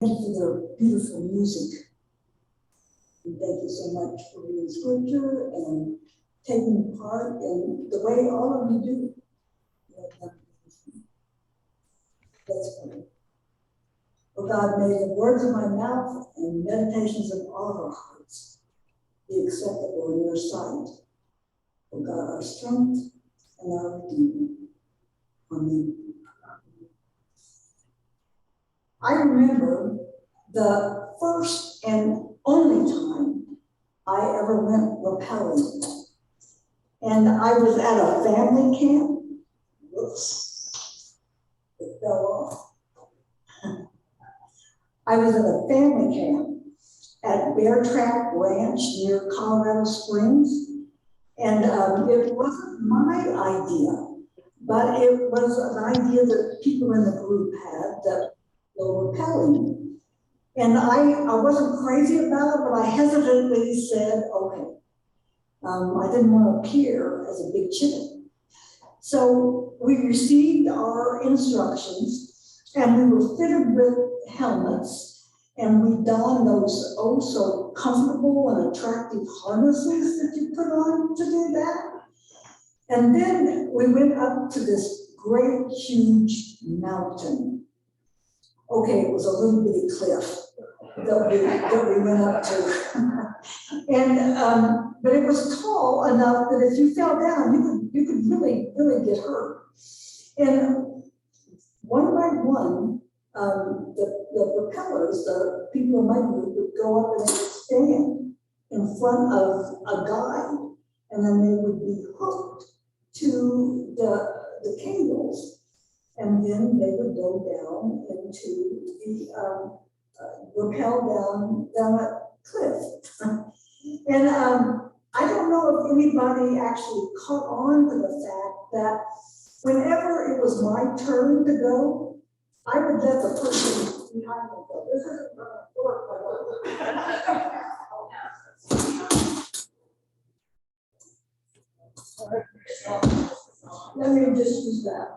and for their beautiful music. And thank you so much for reading scripture and taking part in the way all of you do. Let's pray. Oh God, may the words of my mouth and meditations of all of our hearts be acceptable in your sight. Oh God, our strength and our redeemer. Amen. I remember the first and only time I ever went rappelling. And I was at a family camp. Whoops, it fell off. I was at a family camp at Bear Track Ranch near Colorado Springs. And it wasn't my idea, but it was an idea that people in the group had that were rappelling. And I wasn't crazy about it, but I hesitantly said, okay. I didn't want to appear as a big chicken. So we received our instructions and we were fitted with helmets and we donned those oh so comfortable and attractive harnesses that you put on to do that. And then we went up to this great, huge mountain. Okay, it was a little bitty cliff that we went up to. And but it was tall enough that if you fell down, you could really, really get hurt. And one by one, the propellers, the people in my group would go up and they would stand in front of a guide, and then they would be hooked to the cables, and then they would go down into the rappel down a cliff. And I don't know if anybody actually caught on to the fact that whenever it was my turn to go, I would let the person behind me go. This isn't going to work, but let me just use that.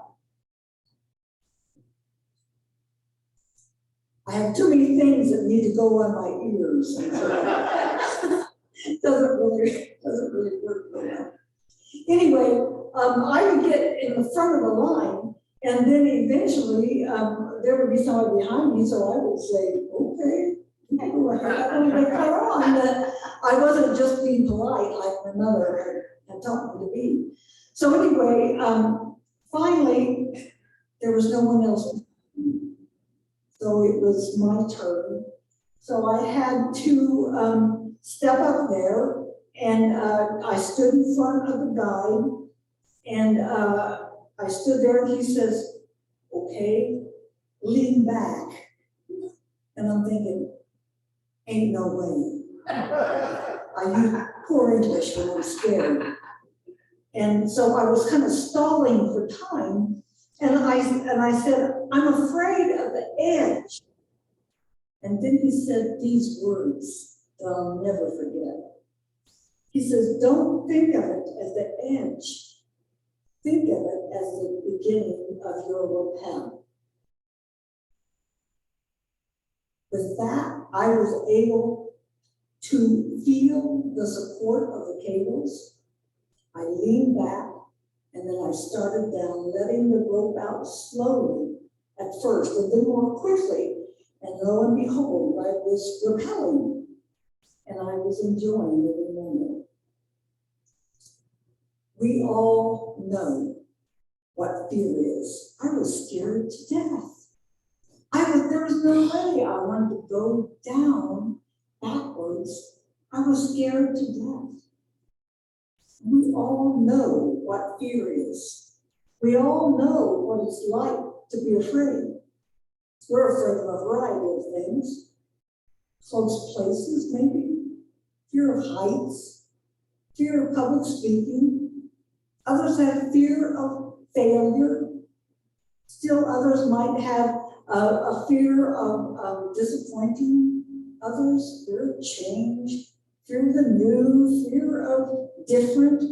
I have too many things that need to go on my ears. And so it doesn't really work very well. Anyway, I would get in the front of the line, and then eventually there would be somebody behind me, so I would say, okay, go ahead, I want to cut on. That I wasn't just being polite like my mother had taught me to be. So anyway, finally, there was no one else. So it was my turn. So I had to step up there, and I stood in front of the guide, and I stood there, and he says, okay, lean back. And I'm thinking, ain't no way. I use poor English when I'm scared. And so I was kind of stalling for time, and I said, I'm afraid of the edge. And then he said these words that I'll never forget. He says, don't think of it as the edge. Think of it as the beginning of your rappel. With that, I was able to feel the support of the cables. I leaned back, and then I started down, letting the rope out slowly at first, and then more quickly. And lo and behold, I was rappelling, and I was enjoying every moment. We all know what fear is. I was scared to death. There was no way I wanted to go down backwards. I was scared to death. We all know what fear is. We all know what it's like to be afraid. We're afraid of a variety of things. Close places, maybe. Fear of heights. Fear of public speaking. Others have fear of failure. Still others might have a fear of disappointing others, fear of change, fear of the new, fear of different.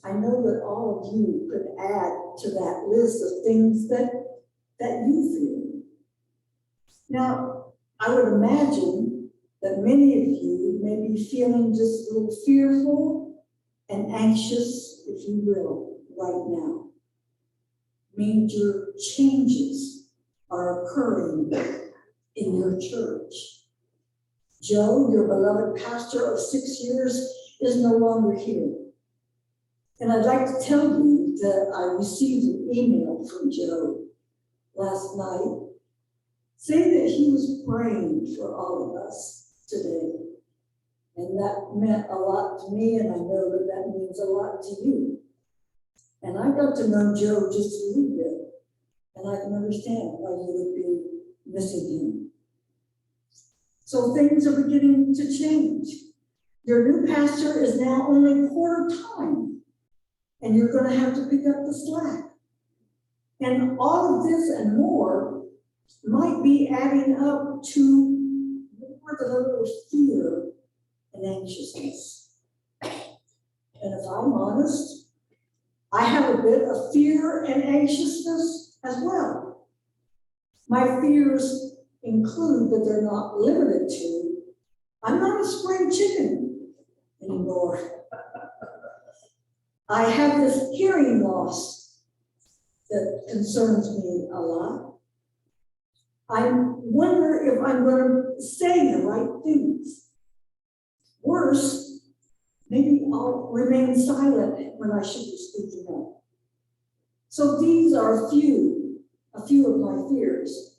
I know that all of you could add to that list of things that you fear. Now, I would imagine that many of you may be feeling just a little fearful and anxious, if you will, right now. Major changes are occurring in your church. Joe, your beloved pastor of 6 years, is no longer here. And I'd like to tell you that I received an email from Joe last night saying that he was praying for all of us today. And that meant a lot to me, and I know that that means a lot to you. And I got to know Joe just a little bit, and I can understand why you would be missing him. So things are beginning to change. Your new pastor is now only quarter-time, and you're going to have to pick up the slack. And all of this and more might be adding up to more than a little fear and anxiousness. And if I'm honest, I have a bit of fear and anxiousness as well. My fears include, but they're not limited to, I'm not a spring chicken anymore. I have this hearing loss that concerns me a lot. I wonder if I'm going to say the right things. Worse, maybe I'll remain silent when I should be speaking up. So these are a few of my fears.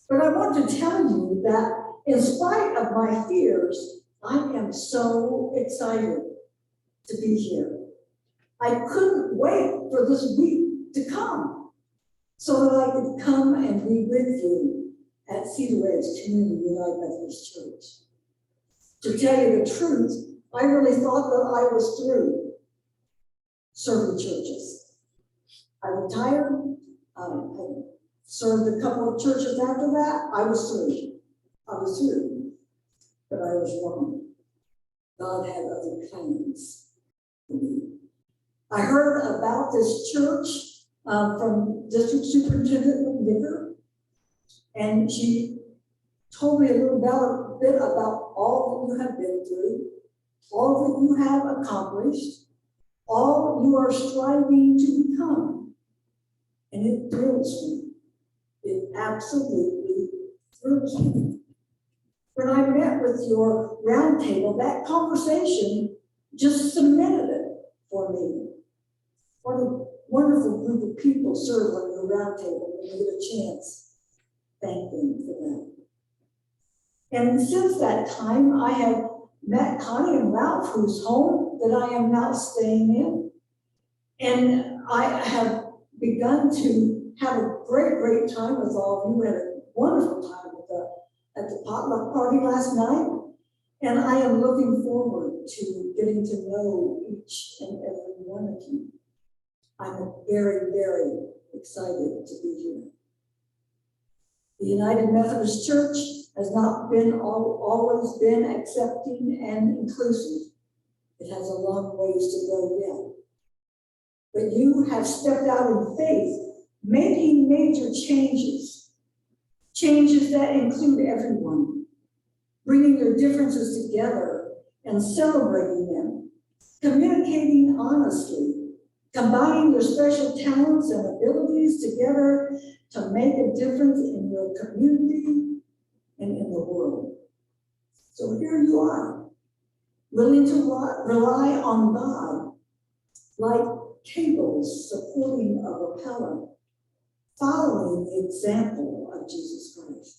But I want to tell you that in spite of my fears, I am so excited to be here. I couldn't wait for this week to come so that I could come and be with you at Cedar Ridge Community United Methodist Church. To tell you the truth, I really thought that I was through serving churches. I retired, I served a couple of churches after that. I was through, but I was wrong. God had other plans for me. I heard about this church from District Superintendent McVicker, and she told me a little bit about all that you have been through, all that you have accomplished, all you are striving to become. And it thrills me. It absolutely thrills me. When I met with your roundtable, that conversation just cemented it for me. What a wonderful group of people serve on your roundtable when you get a chance. Thank them for that. And since that time, I have met Connie and Ralph, whose home that I am now staying in. And I have begun to have a great time with all of you. We had a wonderful time at the potluck party last night. And I am looking forward to getting to know each and every one of you. I'm very excited to be here. The United Methodist Church has not been always been accepting and inclusive. It has a long ways to go yet. But you have stepped out in faith, making major changes that include everyone, bringing your differences together and celebrating them, communicating honestly, combining your special talents and abilities together to make a difference in your community and in the world. So here you are, willing to rely on God, like cables supporting a propeller, following the example of Jesus Christ.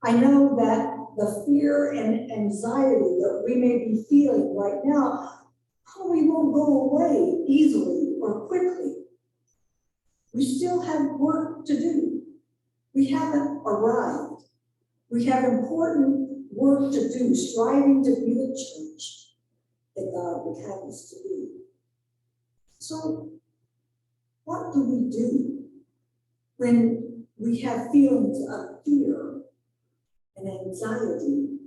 I know that the fear and anxiety that we may be feeling right now probably won't go away easily or quickly. We still have work to do. We haven't arrived. We have important work to do, striving to be the church that God would have us to be. So, what do we do when we have feelings of fear and anxiety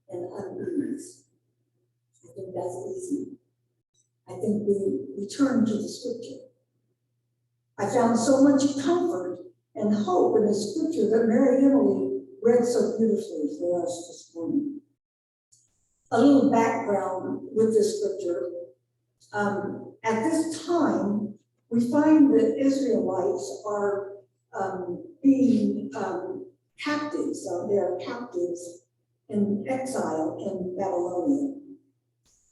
and unease? I think that's easy. I think we turn to the scripture. I found so much comfort and hope in the scripture that Mary Emily read so beautifully for us this morning. A little background with this scripture. At this time, we find that Israelites are being captives. They are captives in exile in Babylonia.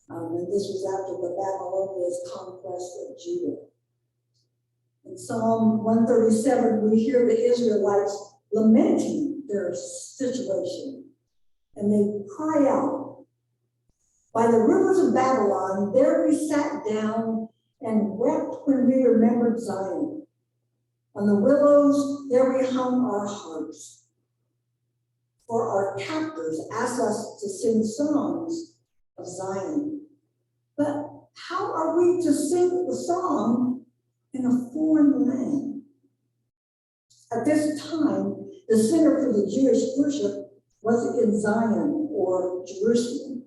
And this was after the Babylonians' conquest of Judah. In Psalm 137, we hear the Israelites lamenting their situation, and they cry out, "By the rivers of Babylon, there we sat down and wept when we remembered Zion. On the willows, there we hung our harps. For our captors asked us to sing songs of Zion. But how are we to sing the song in a foreign land?" At this time, the center for the Jewish worship was in Zion or Jerusalem.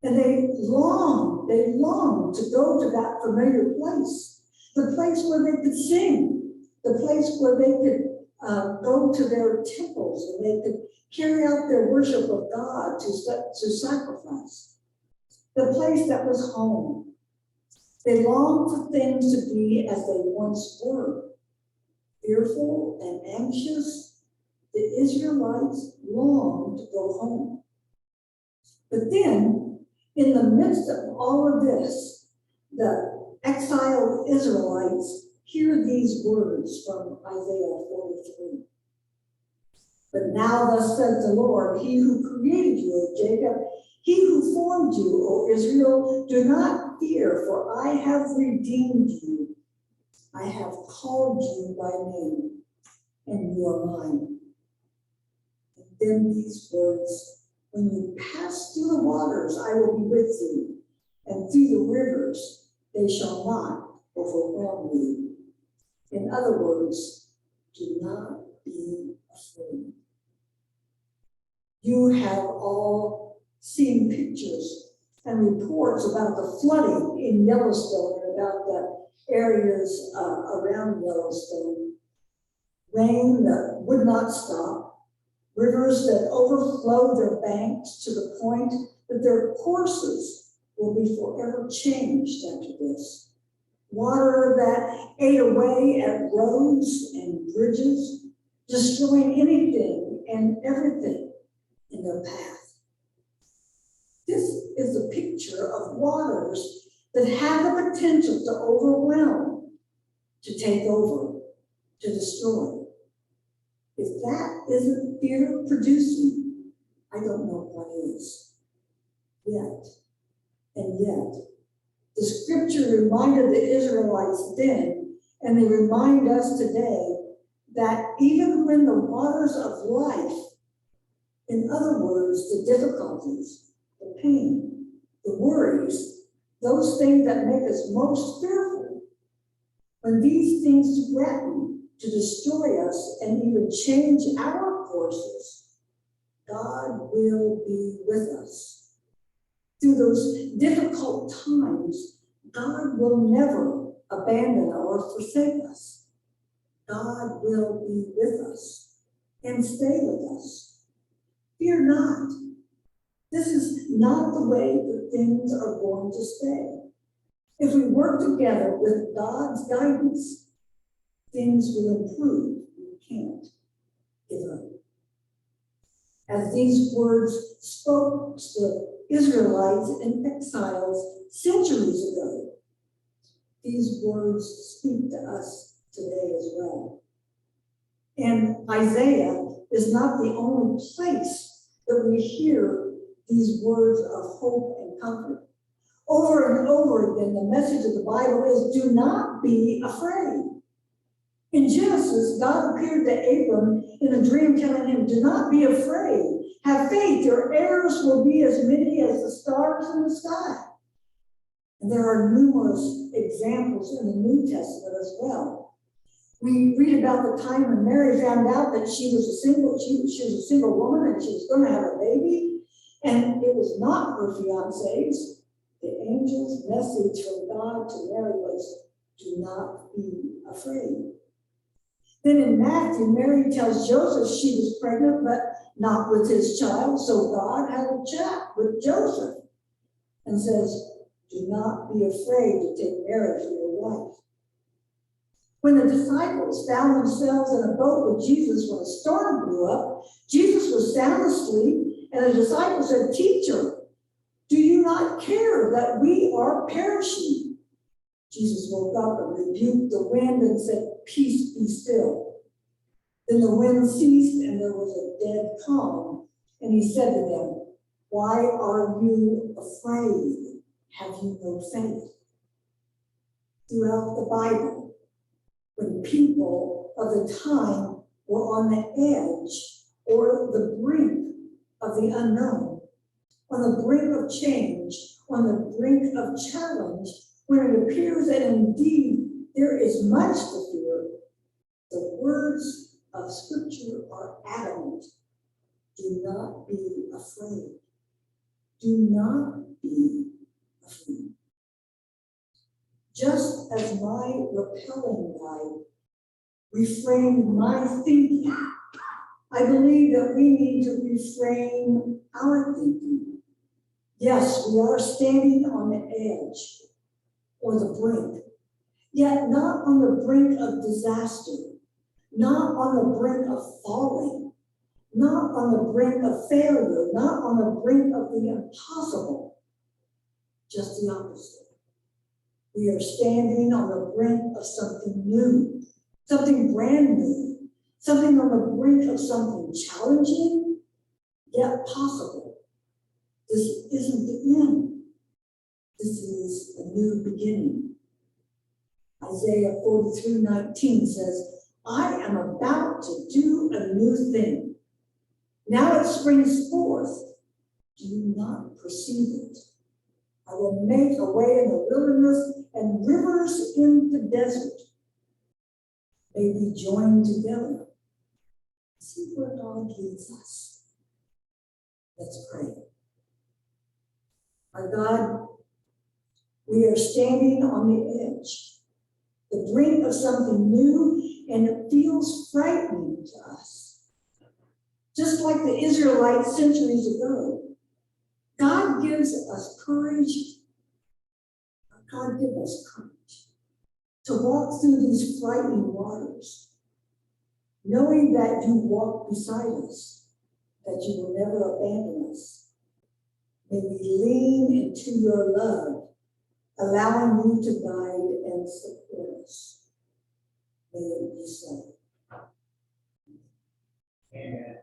And they longed to go to that familiar place, the place where they could sing, the place where they could go to their temples and they could carry out their worship of God to sacrifice, the place that was home. They longed for things to be as they once were. Fearful and anxious, the Israelites longed to go home. But then, in the midst of all of this, the exiled Israelites hear these words from Isaiah 43. "But now thus says the Lord, He who created you, O Jacob, He who formed you, O Israel, do not fear, for I have redeemed you. I have called you by name, and you are mine." And then these words, "When you pass through the waters, I will be with you, and through the rivers, they shall not overwhelm you." In other words, do not be afraid. You have all seen pictures and reports about the flooding in Yellowstone and about the areas around Yellowstone. Rain that would not stop, rivers that overflow their banks to the point that their courses will be forever changed after this. Water that ate away at roads and bridges, destroying anything and everything in their path. This is a picture of waters that have the potential to overwhelm, to take over, to destroy. If that isn't fear producing, I don't know what is. Yet, the scripture reminded the Israelites then, and they remind us today, that even when the waters of life, in other words, the difficulties, the pain, the worries, those things that make us most fearful, when these things threaten to destroy us and even change our courses, God will be with us. Through those difficult times, God will never abandon or forsake us. God will be with us and stay with us. Fear not. This is not the way that things are going to stay. If we work together with God's guidance, things will improve. We can't give up. As these words spoke to the Israelites and exiles centuries ago, these words speak to us today as well. And Isaiah is not the only place that we hear these words of hope and comfort. Over and over again, the message of the Bible is, do not be afraid. In Genesis, God appeared to Abram in a dream telling him, do not be afraid. Have faith, your heirs will be as many as the stars in the sky. And there are numerous examples in the New Testament as well. We read about the time when Mary found out that she was a single woman and she was going to have a baby, and it was not her fiance's. The angel's message from God to Mary was, do not be afraid. Then in Matthew, Mary tells Joseph she was pregnant, but not with his child. So God had a chat with Joseph and says, do not be afraid to take Mary for your wife. When the disciples found themselves in a boat with Jesus when a storm blew up, Jesus was sound asleep, and the disciples said, Teacher, do you not care that we are perishing? Jesus woke up and rebuked the wind and said, Peace, be still. Then the wind ceased and there was a dead calm. And he said to them, why are you afraid? Have you no faith? Throughout the Bible, when people of the time were on the edge or the brink of the unknown, on the brink of change, on the brink of challenge, when it appears that indeed there is much to fear, the words of Scripture are adamant. Do not be afraid. Do not be afraid. Just as my repelling guide reframed my thinking, I believe that we need to reframe our thinking. Yes, we are standing on the edge or the brink, yet not on the brink of disaster, not on the brink of falling, not on the brink of failure, not on the brink of the impossible, just the opposite. We are standing on the brink of something new, something brand new, something on the brink of something challenging, yet possible. This isn't the end. This is a new beginning. Isaiah 43:19 says, I am about to do a new thing. Now it springs forth. Do you not perceive it? I will make a way in the wilderness and rivers in the desert. May be joined together. See where God leads us. Let's pray. Our God, we are standing on the edge, the brink of something new, and it feels frightening to us. Just like the Israelites centuries ago, God gives us courage. God give us courage to walk through these frightening waters, knowing that you walk beside us, that you will never abandon us. May we lean into your love, allowing you to guide and support us. May it be so. Amen.